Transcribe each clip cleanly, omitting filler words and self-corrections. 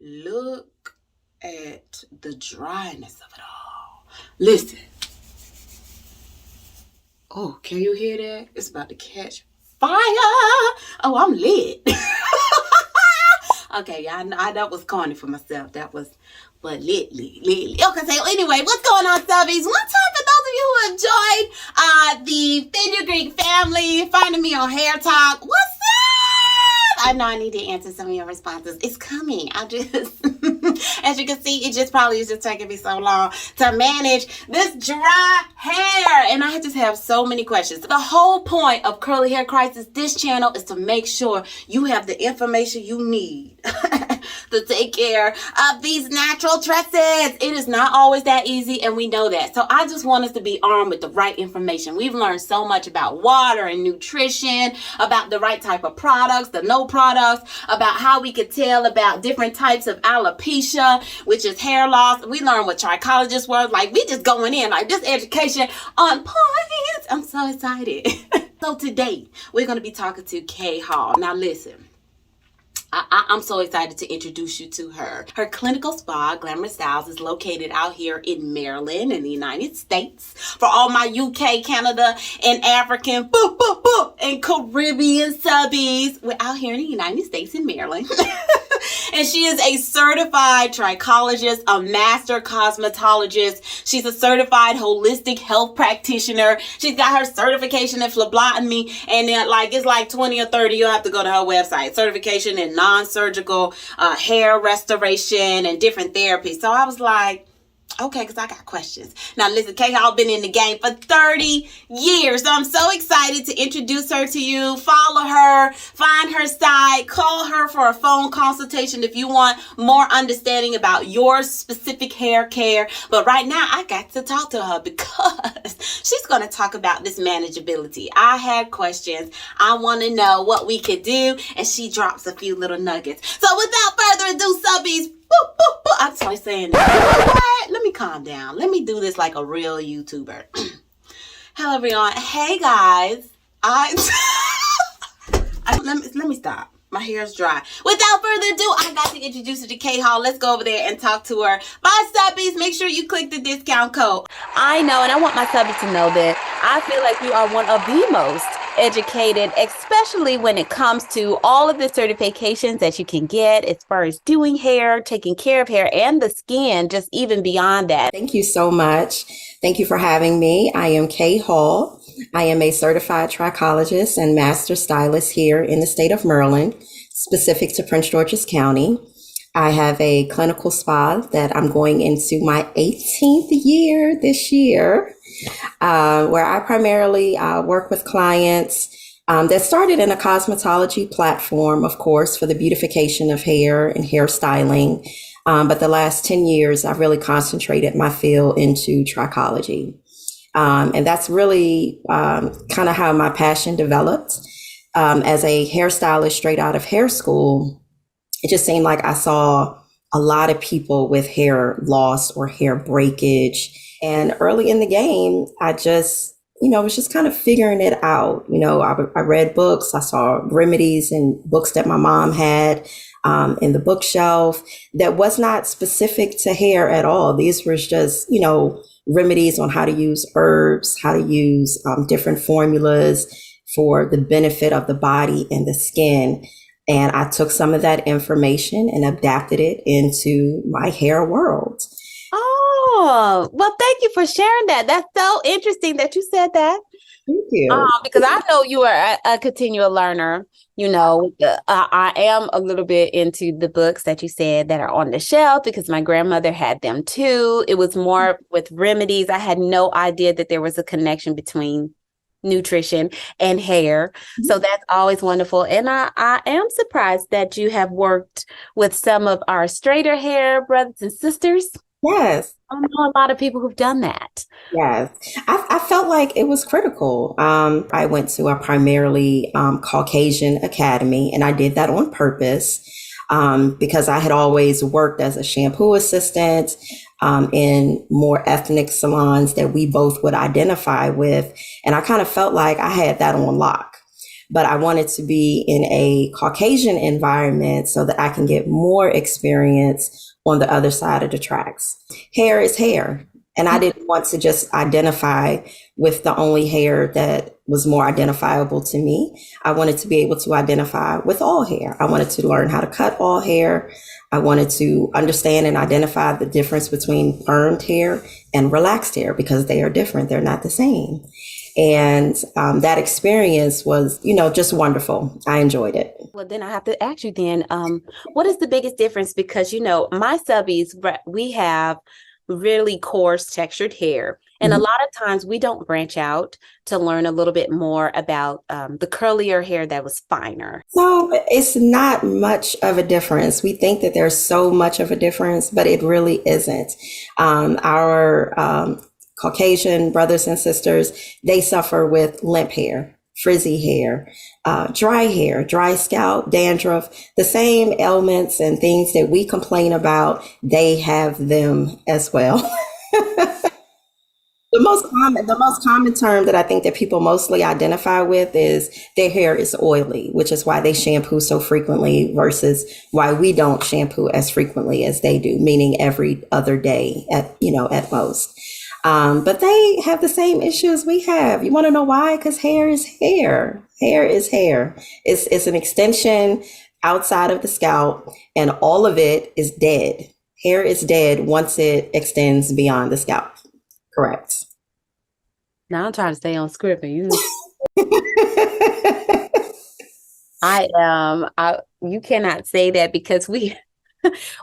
Look at the dryness of it all. Listen. Oh, can you hear that? It's about to catch fire. Oh, I'm lit. Okay, yeah, I that was corny for myself. That was, but lit. Okay, so anyway, what's going on, subbies? One time for those of you who have joined the Fenugreek family, finding me on Hair Talk. What's up? I know I need to answer some of your responses. It's coming. I just, as you can see, it just probably is just taking me so long to manage this dry hair. And I just have so many questions. The whole point of Curly Hair Crisis, this channel, is to make sure you have the information you need to take care of these natural tresses. It is not always that easy, and we know that. So I just want us to be armed with the right information. We've learned so much about water and nutrition, about the right type of products, the no products, about how we could tell about different types of alopecia, which is hair loss. We learned what trichologists were. Like, we just going in, like, this education on point. I'm so excited. So today, we're going to be talking to K.Hall. Now listen. I'm so excited to introduce you to her. Her clinical spa, Glamour Styles, is located out here in Maryland in the United States. For all my UK, Canada, and African, and Caribbean subbies, we're out here in the United States in Maryland. And she is a certified trichologist, a master cosmetologist. She's a certified holistic health practitioner. She's got her certification in phlebotomy, and then it's like 20 or 30. You'll have to go to her website. Certification in non-surgical hair restoration and different therapies. So I was like, okay, because I got questions. Now, listen, K.Hall been in the game for 30 years. So I'm so excited to introduce her to you. Follow her, find her site, call her for a phone consultation if you want more understanding about your specific hair care. But right now, I got to talk to her because she's going to talk about this manageability. I had questions. I want to know what we could do, and she drops a few little nuggets. So without further ado, subbies, I just like saying that. Let me calm down. Let me do this like a real YouTuber. Hello, everyone. Hey, guys. Let me stop. My hair's dry. Without further ado, I got to introduce you to K.Hall. Let's go over there and talk to her. Bye, subbies. Make sure you click the discount code. I know, and I want my subbies to know that I feel like you are one of the most educated, especially when it comes to all of the certifications that you can get as far as doing hair, taking care of hair, and the skin, just even beyond that. Thank you so much. Thank you for having me. I am K.Hall. I am a certified trichologist and master stylist here in the state of Maryland, specific to Prince George's County. I have a clinical spa that I'm going into my 18th year this year, where I primarily work with clients that started in a cosmetology platform, of course, for the beautification of hair and hairstyling. But the last 10 years, I've really concentrated my field into trichology. And that's really kind of how my passion developed. As a hairstylist straight out of hair school, it just seemed like I saw a lot of people with hair loss or hair breakage. And early in the game, I just, was just kind of figuring it out. I read books, I saw remedies and books that my mom had in the bookshelf that was not specific to hair at all. These were just, remedies on how to use herbs, how to use different formulas for the benefit of the body and the skin. And I took some of that information and adapted it into my hair world. Oh, well, thank you for sharing that. That's so interesting that you said that. Thank you. Because I know you are a continual learner. I am a little bit into the books that you said that are on the shelf because my grandmother had them too. It was more with remedies. I had no idea that there was a connection between nutrition and hair. So that's always wonderful. And I am surprised that you have worked with some of our straighter hair brothers and sisters. Yes. I know a lot of people who've done that. Yes. I felt like it was critical. I went to a primarily Caucasian academy, and I did that on purpose because I had always worked as a shampoo assistant in more ethnic salons that we both would identify with. And I kind of felt like I had that on lock. but I wanted to be in a Caucasian environment so that I can get more experience on the other side of the tracks. Hair is hair. And I didn't want to just identify with the only hair that was more identifiable to me. I wanted to be able to identify with all hair. I wanted to learn how to cut all hair. I wanted to understand and identify the difference between permed hair and relaxed hair because they are different. They're not the same. And that experience was, just wonderful. I enjoyed it. Well, then I have to ask you then, what is the biggest difference? Because, my subbies, we have really coarse textured hair. And a lot of times we don't branch out to learn a little bit more about the curlier hair that was finer. So it's not much of a difference. We think that there's so much of a difference, but it really isn't. Our Caucasian brothers and sisters, they suffer with limp hair, frizzy hair, dry scalp, dandruff, the same ailments and things that we complain about, they have them as well. The most common term that I think that people mostly identify with is their hair is oily, which is why they shampoo so frequently versus why we don't shampoo as frequently as they do, meaning every other day at most. But they have the same issues we have. You want to know why? Because hair is hair. Hair is hair. It's an extension outside of the scalp, and all of it is dead. Hair is dead once it extends beyond the scalp. Correct. Now I'm trying to stay on script, and you you cannot say that because we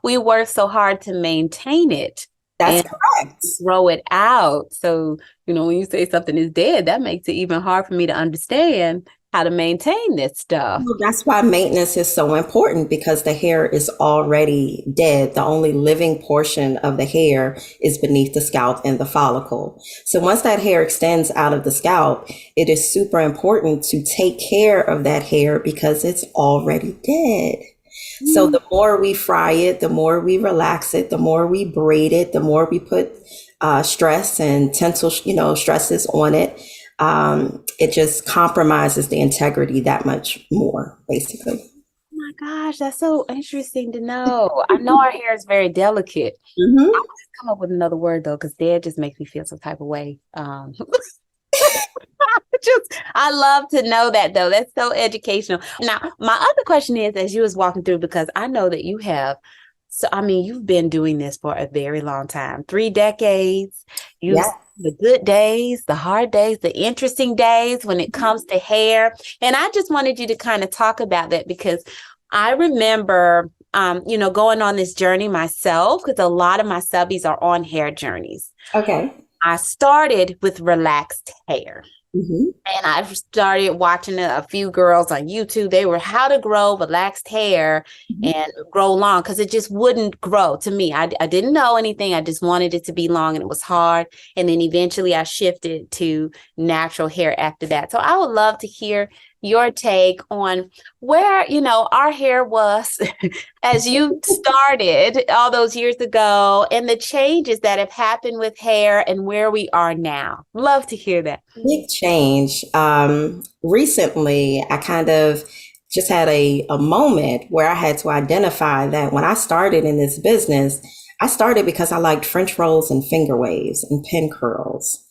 work so hard to maintain it. That's correct. Throw it out. So, when you say something is dead, that makes it even hard for me to understand how to maintain this stuff. Well, that's why maintenance is so important, because the hair is already dead. The only living portion of the hair is beneath the scalp and the follicle. So once that hair extends out of the scalp, it is super important to take care of that hair because it's already dead. So the more we fry it, the more we relax it, the more we braid it, the more we put stress and tensile, stresses on it. It just compromises the integrity that much more, basically. Oh my gosh, that's so interesting to know. I know our hair is very delicate. I would just come up with another word though, because dead just makes me feel some type of way. I love to know that though. That's so educational. Now, my other question is, as you was walking through, because I know that you have, you've been doing this for a very long time, 3 decades. The good days, the hard days, the interesting days when it comes to hair. And I just wanted you to kind of talk about that because I remember, going on this journey myself, because a lot of my subbies are on hair journeys. Okay. I started with relaxed hair. And I started watching a few girls on YouTube. They were how to grow relaxed hair and grow long, because it just wouldn't grow to me. I didn't know anything. I just wanted it to be long, and it was hard. And then eventually I shifted to natural hair after that. So I would love to hear your take on where, our hair was as you started all those years ago, and the changes that have happened with hair and where we are now. Love to hear that. Big change. Recently, I kind of just had a moment where I had to identify that when I started in this business, I started because I liked French rolls and finger waves and pin curls.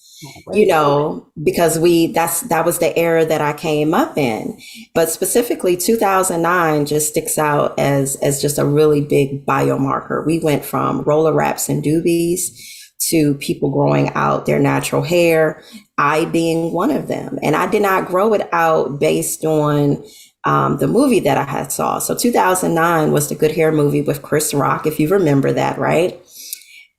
Because that was the era that I came up in. But specifically 2009 just sticks out as just a really big biomarker. We went from roller wraps and doobies to people growing out their natural hair, I being one of them. And I did not grow it out based on the movie that I had saw. So 2009 was the Good Hair movie with Chris Rock, if you remember that, right?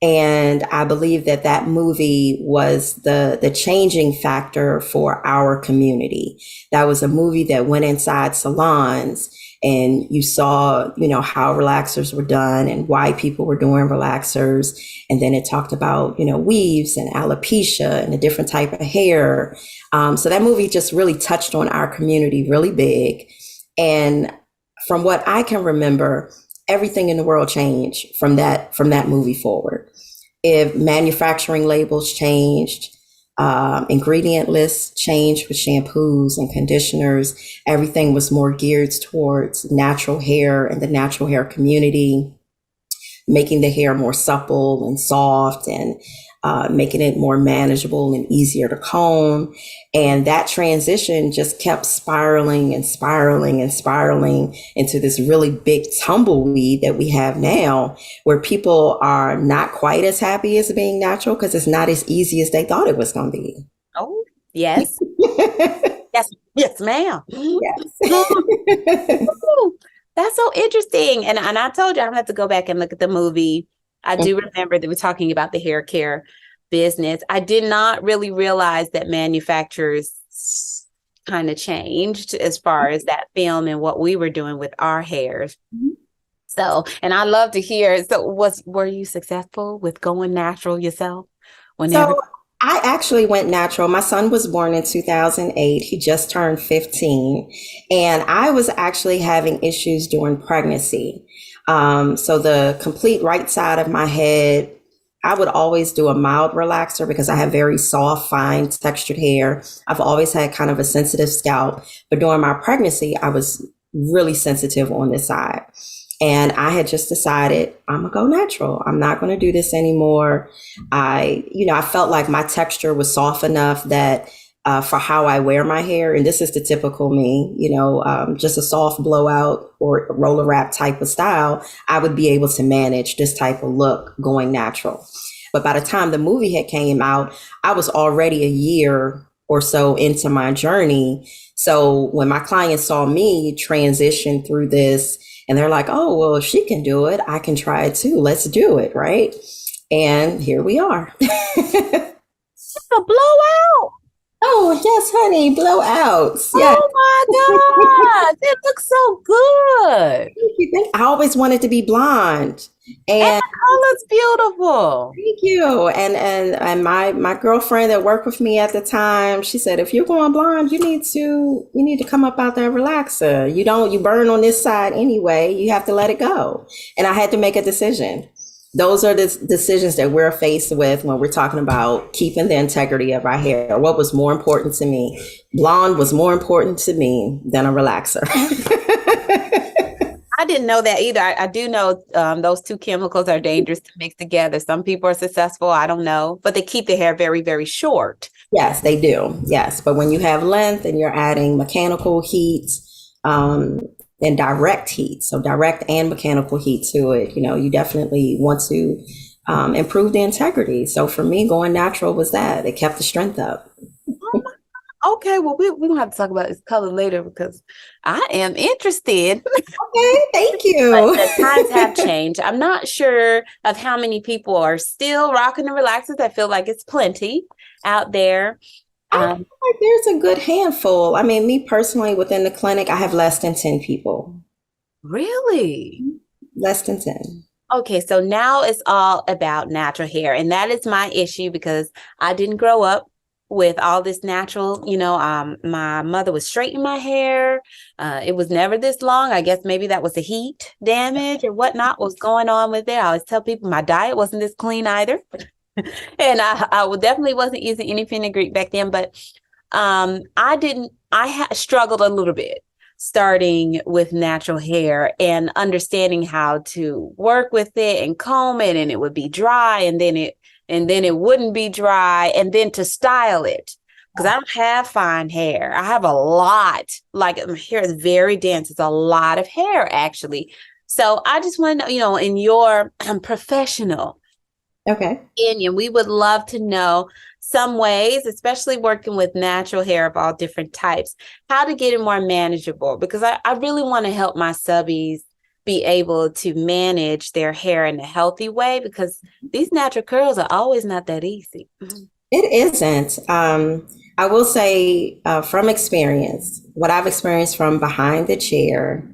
And I believe that movie was the changing factor for our community. That was a movie that went inside salons, and you saw, how relaxers were done and why people were doing relaxers. And then it talked about, weaves and alopecia and a different type of hair. So that movie just really touched on our community really big. And from what I can remember, everything in the world changed from that movie forward. If manufacturing labels changed, Ingredient list changed with shampoos and conditioners. Everything was more geared towards natural hair and the natural hair community, making the hair more supple and soft, and making it more manageable and easier to comb. And that transition just kept spiraling and spiraling and spiraling into this really big tumbleweed that we have now, where people are not quite as happy as being natural because it's not as easy as they thought it was going to be. Oh, yes. Yes, yes, ma'am. Yes. Ooh, that's so interesting. And I told you I'm gonna have to go back and look at the movie. I do remember that we're talking about the hair care business. I did not really realize that manufacturers kind of changed as far as that film and what we were doing with our hairs. So, and I love to hear. So, were you successful with going natural yourself? Whenever. So I actually went natural. My son was born in 2008. He just turned 15. And I was actually having issues during pregnancy. So the complete right side of my head, I would always do a mild relaxer because I have very soft, fine textured hair. I've always had kind of a sensitive scalp, but during my pregnancy, I was really sensitive on this side. And I had just decided I'm gonna go natural. I'm not gonna do this anymore. I felt like my texture was soft enough that for how I wear my hair, and this is the typical me, just a soft blowout or roller wrap type of style, I would be able to manage this type of look going natural. But by the time the movie had came out, I was already a year or so into my journey. So when my clients saw me transition through this, and they're like, oh, well, if she can do it, I can try it too. Let's do it, right? And here we are. It's a blowout. Oh, yes, honey, blowouts. Yeah. Oh my God, it looks so good. I always wanted to be blonde. And the color's beautiful. Thank you. And my girlfriend that worked with me at the time, she said, if you're going blonde, you need to come up out that relaxer. You burn on this side anyway. You have to let it go. And I had to make a decision. Those are the decisions that we're faced with when we're talking about keeping the integrity of our hair. What was more important to me? Blonde was more important to me than a relaxer. I didn't know that either. I do know those two chemicals are dangerous to mix together. Some people are successful. I don't know, but they keep the hair very, very short. Yes, they do. Yes. But when you have length and you're adding mechanical heat, and direct heat, so direct and mechanical heat to it, you definitely want to improve the integrity. So for me, going natural was that. It kept the strength up. Okay, well, we're going to have to talk about this color later because I am interested. Okay, thank you. But the times have changed. I'm not sure of how many people are still rocking the relaxers. I feel like it's plenty out there. I feel like there's a good handful. I mean, me personally, within the clinic, I have less than 10 people. Really? Less than 10. Okay, so now it's all about natural hair. And that is my issue because I didn't grow up with all this natural, my mother was straightening my hair. It was never this long. I guess maybe that was the heat damage or whatnot was going on with it. I always tell people my diet wasn't this clean either. And I definitely wasn't using any fenugreek back then, but I struggled a little bit starting with natural hair and understanding how to work with it and comb it, and it would be dry and then it wouldn't be dry, and then to style it. Because I don't have fine hair. I have a lot, like my hair is very dense. It's a lot of hair actually. So I just want to know, in your professional opinion, we would love to know some ways, especially working with natural hair of all different types, how to get it more manageable, because I really want to help my subbies be able to manage their hair in a healthy way, because these natural curls are always not that easy. It isn't. I will say from experience, what I've experienced from behind the chair,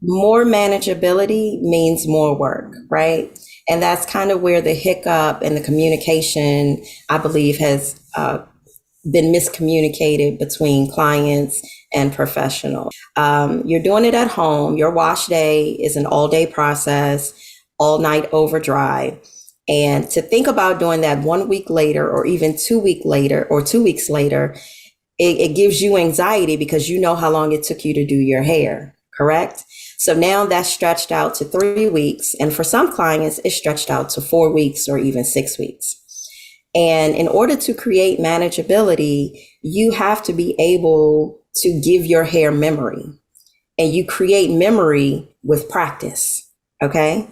more manageability means more work, right? And that's kind of where the hiccup and the communication, I believe, has been miscommunicated between clients and professionals. You're doing it at home. Your wash day is an all-day process, all night over dry. And to think about doing that 1 week later, or even 2 weeks later, or 2 weeks later, it gives you anxiety because you know how long it took you to do your hair, correct? So now that's stretched out to 3 weeks. And for some clients, it's stretched out to 4 weeks or even 6 weeks. And in order to create manageability, you have to be able to give your hair memory. And you create memory with practice, okay?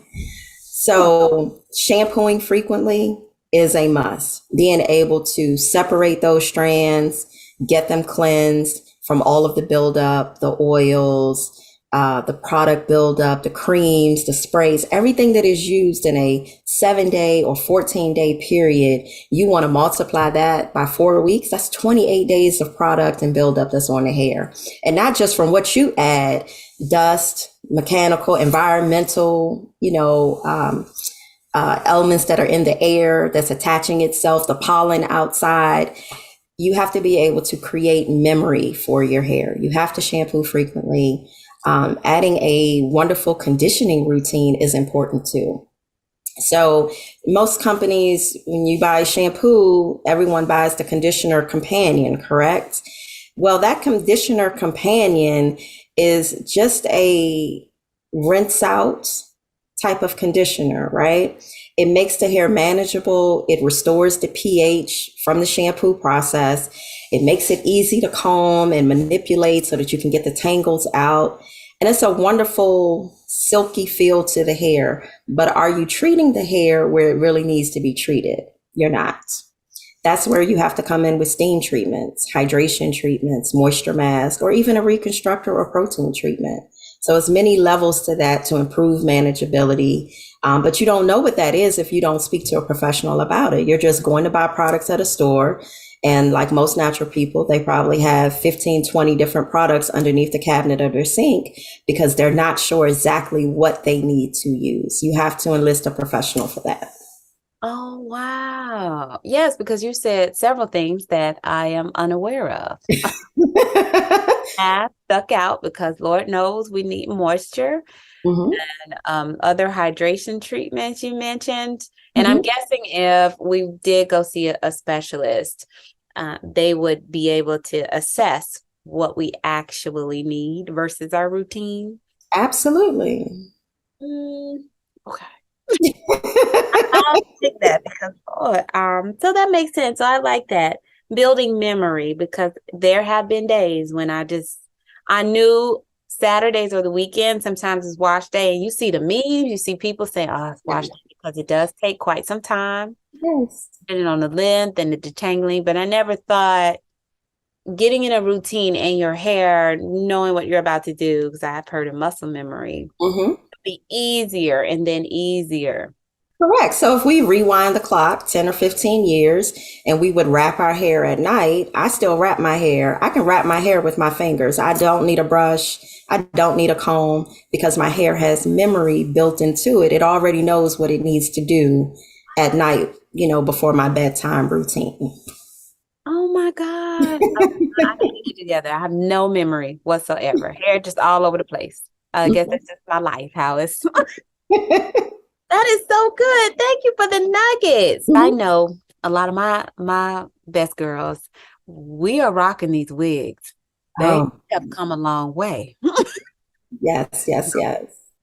So shampooing frequently is a must. Being able to separate those strands, get them cleansed from all of the buildup, the oils, the product buildup, the creams, the sprays, everything that is used in a 7-day or 14-day period. You want to multiply that by 4 weeks. That's 28 days of product and buildup that's on the hair. And not just from what you add, dust, mechanical, environmental, elements that are in the air that's attaching itself, the pollen outside. You have to be able to create memory for your hair. You have to shampoo frequently. Adding a wonderful conditioning routine is important too. So most companies, when you buy shampoo, everyone buys the conditioner companion, correct? Well, that conditioner companion is just a rinse out type of conditioner, right? It makes the hair manageable. It restores the pH from the shampoo process. It makes it easy to comb and manipulate so that you can get the tangles out. And it's a wonderful silky feel to the hair. But are you treating the hair where it really needs to be treated? You're not. That's where you have to come in with steam treatments, hydration treatments, moisture mask, or even a reconstructor or protein treatment. So it's many levels to that to improve manageability. But you don't know what that is if you don't speak to a professional about it. You're just going to buy products at a store. And like most natural people, they probably have 15, 20 different products underneath the cabinet of their sink because they're not sure exactly what they need to use. You have to enlist a professional for that. Oh, wow. Yes, because you said several things that I am unaware of. I stuck out because Lord knows we need moisture. Mm-hmm. And other hydration treatments you mentioned. And I'm guessing if we did go see a specialist, they would be able to assess what we actually need versus our routine. Absolutely. Okay. I'll take that because, so that makes sense. So I like that. Building memory, because there have been days when I knew Saturdays or the weekend, sometimes it's wash day, and you see the memes, you see people saying, oh, it's wash day, because it does take quite some time. Yes. Depending on the length and the detangling. But I never thought getting in a routine and your hair, knowing what you're about to do, because I've heard of muscle memory, be easier and then easier. Correct. So if we rewind the clock 10 or 15 years and we would wrap our hair at night, I still wrap my hair. I can wrap my hair with my fingers. I don't need a brush. I don't need a comb because my hair has memory built into it. It already knows what it needs to do at night, before my bedtime routine. Oh my God. I need to get together. I have no memory whatsoever. Hair just all over the place. I guess that's just my life, how it's. That is so good. Thank you for the nuggets. I know a lot of my best girls, we are rocking these wigs. They have come a long way. Yes.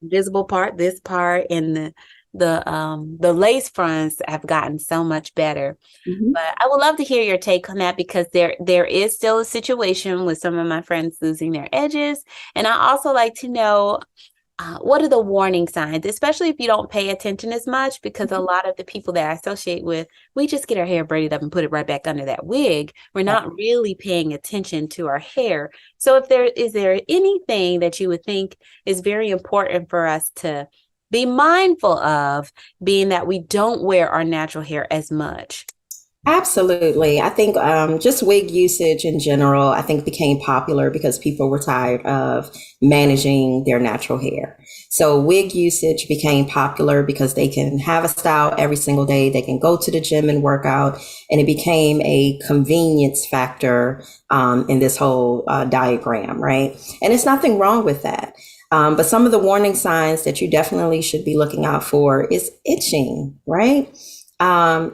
Visible part, this part, and the lace fronts have gotten so much better. But I would love to hear your take on that, because there is still a situation with some of my friends losing their edges. And I also like to know, what are the warning signs, especially if you don't pay attention as much, because a lot of the people that I associate with, we just get our hair braided up and put it right back under that wig. We're not really paying attention to our hair. So is there anything that you would think is very important for us to be mindful of, being that we don't wear our natural hair as much? Absolutely. I think just wig usage in general, I think became popular because people were tired of managing their natural hair. So wig usage became popular because they can have a style every single day. They can go to the gym and work out, and it became a convenience factor in this whole diagram, right? And it's nothing wrong with that. But some of the warning signs that you definitely should be looking out for is itching, right?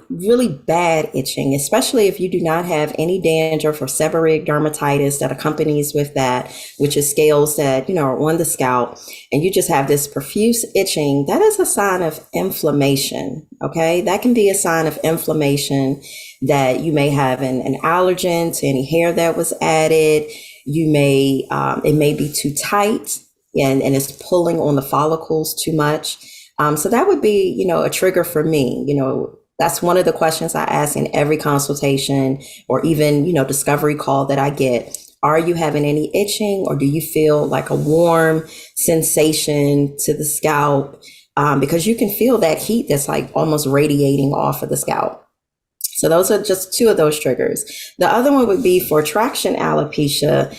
Really bad itching, especially if you do not have any dandruff or seborrheic dermatitis that accompanies with that, which is scales that, are on the scalp, and you just have this profuse itching. That is a sign of inflammation. Okay. That can be a sign of inflammation, that you may have an allergen to any hair that was added. You may, it may be too tight and it's pulling on the follicles too much. So that would be, a trigger for me. That's one of the questions I ask in every consultation or even, discovery call that I get. Are you having any itching, or do you feel like a warm sensation to the scalp? Because you can feel that heat that's like almost radiating off of the scalp. So those are just two of those triggers. The other one would be for traction alopecia.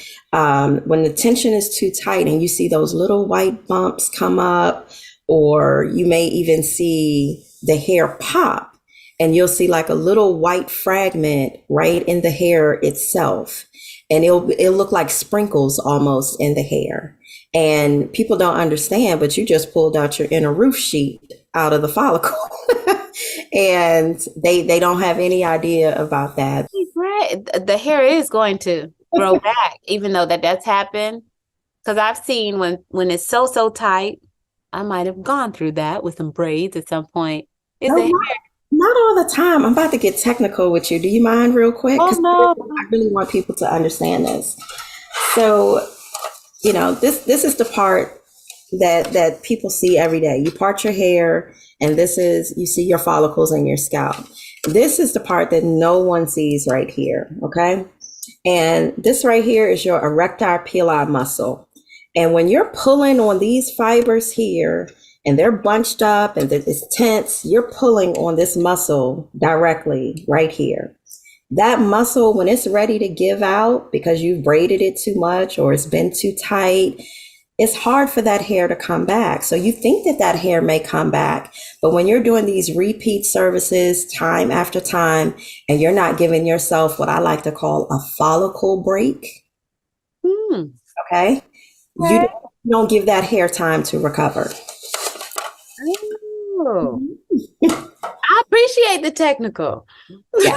When the tension is too tight and you see those little white bumps come up, or you may even see the hair pop and you'll see like a little white fragment right in the hair itself. And it'll look like sprinkles almost in the hair. And people don't understand, but you just pulled out your inner roof sheet out of the follicle. And they don't have any idea about that. Right. The hair is going to grow back, even though that's happened. Because I've seen when it's so tight, I might have gone through that with some braids at some point. No, not all the time. I'm about to get technical with you. Do you mind real quick? Oh, no. I really want people to understand this. So, this is the part that people see every day. You part your hair, and you see your follicles in your scalp. This is the part that no one sees right here, okay? And this right here is your erector pili muscle. And when you're pulling on these fibers here, and they're bunched up and it's tense, you're pulling on this muscle directly right here. That muscle, when it's ready to give out because you've braided it too much or it's been too tight, it's hard for that hair to come back. So you think that hair may come back, but when you're doing these repeat services time after time, and you're not giving yourself what I like to call a follicle break, okay? You don't give that hair time to recover. Oh. I appreciate the technical. Yeah.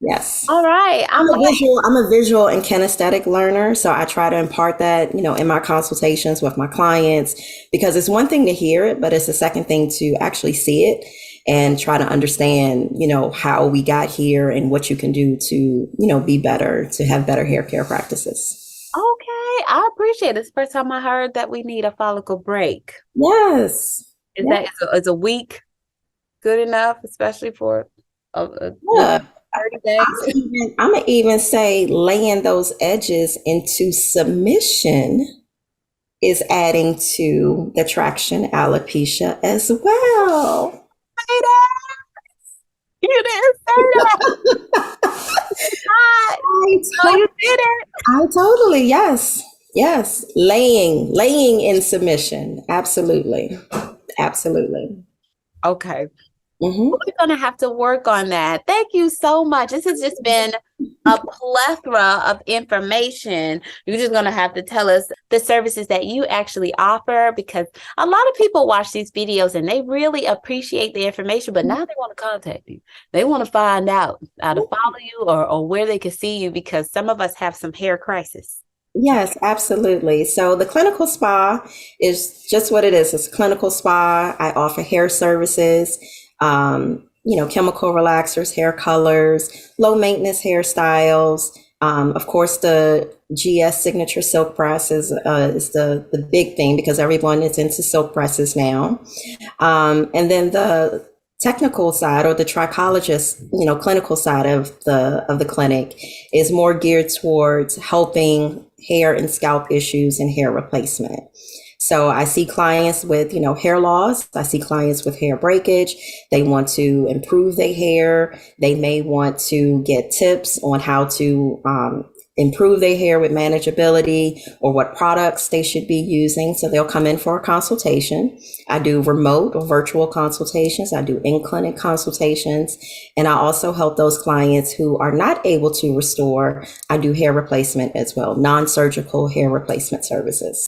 Yes. All right. I'm a visual and kinesthetic learner. So I try to impart that, in my consultations with my clients, because it's one thing to hear it, but it's a second thing to actually see it and try to understand, how we got here and what you can do to, be better, to have better hair care practices. Okay. I appreciate it. It's the first time I heard that we need a follicle break. Yes. Is a week good enough, especially for 30 days? I'm gonna even say laying those edges into submission is adding to the traction alopecia as well. You didn't say that. No, you didn't. I totally, yes. Laying in submission. Absolutely. Okay. We're going to have to work on that. Thank you so much. This has just been a plethora of information. You're just going to have to tell us the services that you actually offer, because a lot of people watch these videos and they really appreciate the information, but now they want to contact you. They want to find out how to follow you or where they can see you, because some of us have some hair crisis. Yes, absolutely. So the clinical spa is just what it is. It's a clinical spa. I offer hair services, chemical relaxers, hair colors, low maintenance hairstyles. Of course, the GS signature silk press is the big thing, because everyone is into silk presses now. And then the technical side, or the trichologist, clinical side of the clinic, is more geared towards helping hair and scalp issues and hair replacement. So I see clients with, hair loss. I see clients with hair breakage. They want to improve their hair. They may want to get tips on how to improve their hair with manageability, or what products they should be using. So they'll come in for a consultation. I do remote or virtual consultations. I do in-clinic consultations. And I also help those clients who are not able to restore. I do hair replacement as well, non-surgical hair replacement services.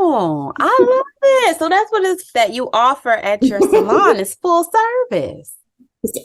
Oh, I love it. So that's what it's that you offer at your salon is full service.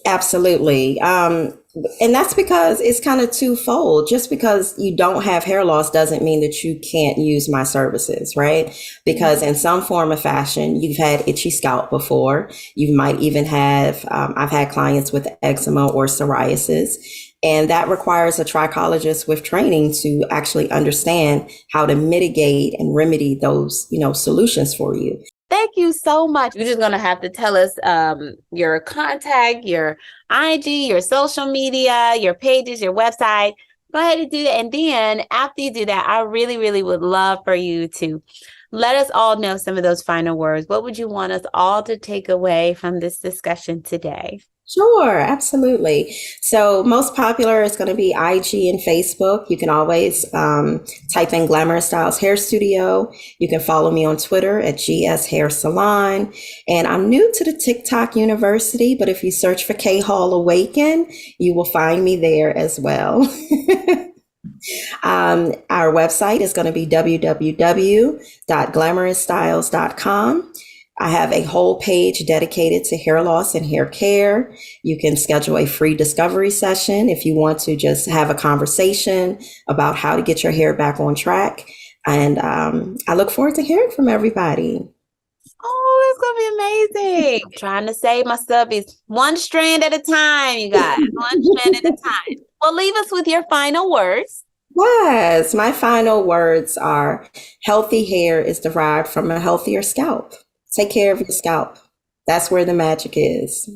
Absolutely. And that's because it's kind of twofold. Just because you don't have hair loss doesn't mean that you can't use my services, right? Because in some form or fashion, you've had itchy scalp before. You might even have, I've had clients with eczema or psoriasis, and that requires a trichologist with training to actually understand how to mitigate and remedy those, solutions for you. Thank you so much. You're just going to have to tell us your contact, your IG, your social media, your pages, your website. Go ahead and do that. And then after you do that, I really, really would love for you to let us all know some of those final words. What would you want us all to take away from this discussion today? Sure, absolutely. So most popular is going to be IG and Facebook. You can always type in Glamorous Styles Hair Studio. You can follow me on Twitter at GS Hair Salon. And I'm new to the TikTok University, but if you search for K.Hall Awaken, you will find me there as well. Our website is going to be www.glamourstyles.com. I have a whole page dedicated to hair loss and hair care. You can schedule a free discovery session if you want to just have a conversation about how to get your hair back on track. And I look forward to hearing from everybody. Oh, it's going to be amazing. I'm trying to save my subbies one strand at a time, you guys. One strand at a time. Well, leave us with your final words. Yes, my final words are healthy hair is derived from a healthier scalp. Take care of your scalp. That's where the magic is.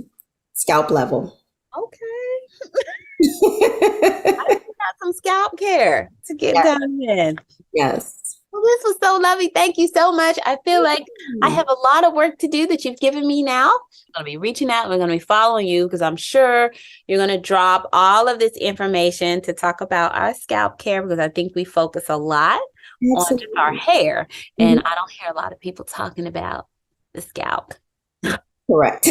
Scalp level. Okay. I got some scalp care to get done in. Yes. Well, this was so lovely. Thank you so much. I feel like I have a lot of work to do that you've given me now. I'm going to be reaching out. We're going to be following you because I'm sure you're going to drop all of this information to talk about our scalp care because I think we focus a lot on just our hair. And I don't hear a lot of people talking about the scalp. Correct.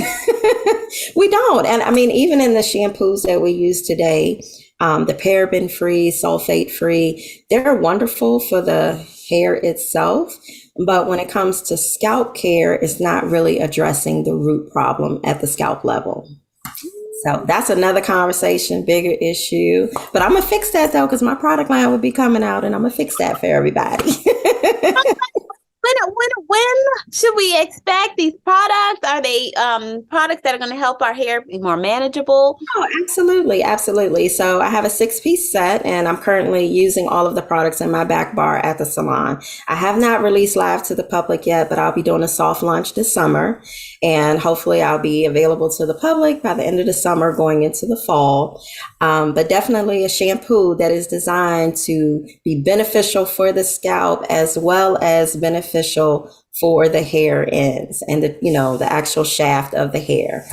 We don't. And I mean, even in the shampoos that we use today, the paraben-free, sulfate-free, they're wonderful for the hair itself. But when it comes to scalp care, it's not really addressing the root problem at the scalp level. So that's another conversation, bigger issue. But I'm going to fix that, though, because my product line will be coming out, and I'm going to fix that for everybody. When should we expect these products? Are they products that are going to help our hair be more manageable? Oh, absolutely. Absolutely. So I have a 6-piece set and I'm currently using all of the products in my back bar at the salon. I have not released live to the public yet, but I'll be doing a soft launch this summer. And hopefully I'll be available to the public by the end of the summer going into the fall. But definitely a shampoo that is designed to be beneficial for the scalp as well as beneficial for the hair ends and the actual shaft of the hair.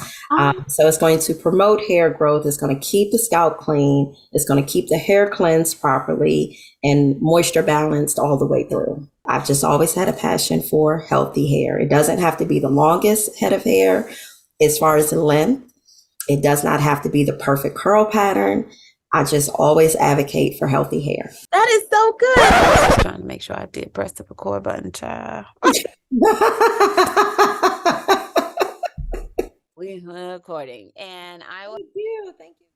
So it's going to promote hair growth. It's going to keep the scalp clean. It's going to keep the hair cleansed properly and moisture balanced all the way through. I've just always had a passion for healthy hair. It doesn't have to be the longest head of hair as far as the length. It does not have to be the perfect curl pattern. I just always advocate for healthy hair. That is so good. I was trying to make sure I did press the record button, child. We're recording, and I will. Thank you. Thank you.